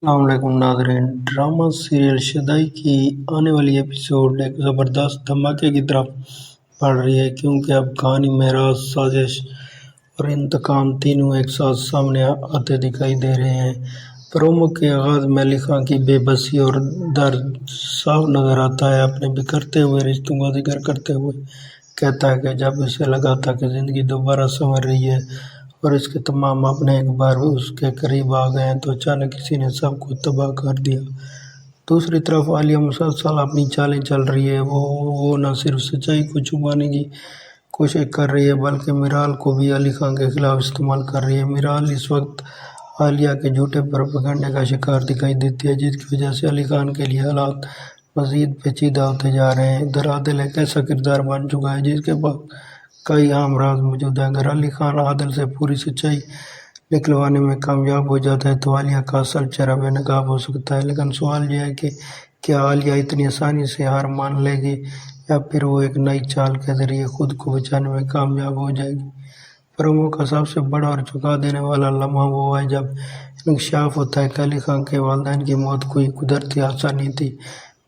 السلام علیکم ناظرین، ڈرامہ سیریل شدائی کی آنے والی ایپیسوڈ ایک زبردست دھماکے کی طرف بڑھ رہی ہے، کیونکہ اب کہانی، معراج، سازش اور انتقام تینوں ایک ساتھ سامنے آتے دکھائی دے رہے ہیں۔ پرومو کے آغاز میں علی خان کی بے بسی اور درد صاف نظر آتا ہے۔ اپنے بکھرتے ہوئے رشتوں کا ذکر کرتے ہوئے کہتا ہے کہ جب اسے لگا تھا کہ زندگی دوبارہ سنور رہی ہے اور اس کے تمام اپنے ایک بار اس کے قریب آ گئے ہیں، تو اچانک کسی نے سب کو تباہ کر دیا۔ دوسری طرف عالیہ مسلسل اپنی چالیں چل رہی ہے۔ وہ نہ صرف سچائی کو چھپانے کی کوشش کر رہی ہے بلکہ میرال کو بھی علی خان کے خلاف استعمال کر رہی ہے۔ میرال اس وقت عالیہ کے جھوٹے پروپیگنڈے کا شکار دکھائی دیتی ہے، جس کی وجہ سے علی خان کے لیے حالات مزید پیچیدہ ہوتے جا رہے ہیں۔ ادھر عادل ایک ایسا کردار بن چکا ہے جس کے پاس کئی اہم راز موجود ہیں۔ اگر علی خان عادل سے پوری سچائی نکلوانے میں کامیاب ہو جاتا ہے تو عالیہ کا اصل چہرہ بے نقاب ہو سکتا ہے، لیکن سوال یہ ہے کہ کیا عالیہ اتنی آسانی سے ہار مان لے گی یا پھر وہ ایک نئی چال کے ذریعے خود کو بچانے میں کامیاب ہو جائے گی۔ پرومو کا سب سے بڑا اور چونکا دینے والا لمحہ وہ ہے جب انکشاف ہوتا ہے کہ علی خان کے والدین کی موت کوئی قدرتی حادثہ نہیں تھی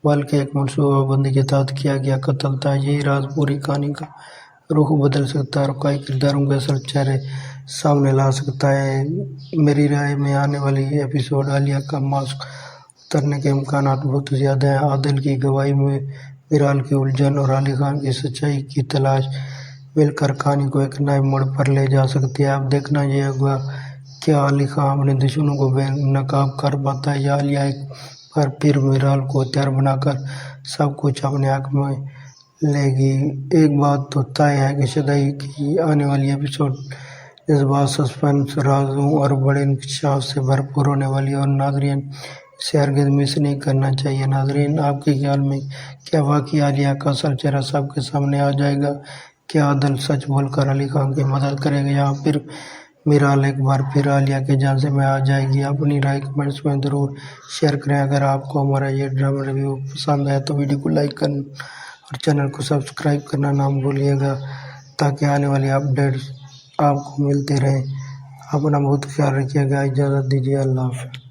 بلکہ ایک منصوبہ بندی کے تحت کیا گیا قتل تھا۔ یہی راز پوری کہانی کا رخ بدل سکتا ہے اور کئی کرداروں کے اصل چہرے سامنے لا سکتا ہے۔ میری رائے میں آنے والی ایپیسوڈ عالیہ کا ماسک اترنے کے امکانات بہت زیادہ ہیں۔ عادل کی گواہی میں میرال کی الجھن اور علی خان کی سچائی کی تلاش مل کر کہانی کو ایک نئے موڑ پر لے جا سکتی ہے۔ اب دیکھنا یہ ہوگا کیا علی خان اپنے دشمنوں کو بے نقاب کر پاتا ہے یا عالیہ ایک بار پھر میرال کو ہتھیار بنا کر سب کچھ اپنے حق میں لے گی۔ ایک بات تو طے ہے کہ شدائی کی آنے والی ایپیسوڈ جذبات، سسپنس، رازوں اور بڑے انکشاف سے بھرپور ہونے والی ہے اور ناظرین اسے ہرگز مس نہیں کرنا چاہیے۔ ناظرین، آپ کے خیال میں کیا واقعی عالیہ کا اصل چہرہ سب کے سامنے آ جائے گا؟ کیا عادل سچ بول کر علی خان کی مدد کرے گا یا پھر میرال ایک بار پھر عالیہ کے جھانسے میں آ جائے گی؟ اپنی رائے کمنٹس میں ضرور شیئر کریں۔ اگر آپ کو ہمارا یہ ڈرامہ ریویو پسند آیا تو ویڈیو کو لائک کرنا اور چینل کو سبسکرائب کرنا نہ بھولیے گا تاکہ آنے والی اپڈیٹس آپ کو ملتے رہیں۔ اپنا بہت خیال رکھیے گا۔ اجازت دیجیے۔ اللہ حافظ۔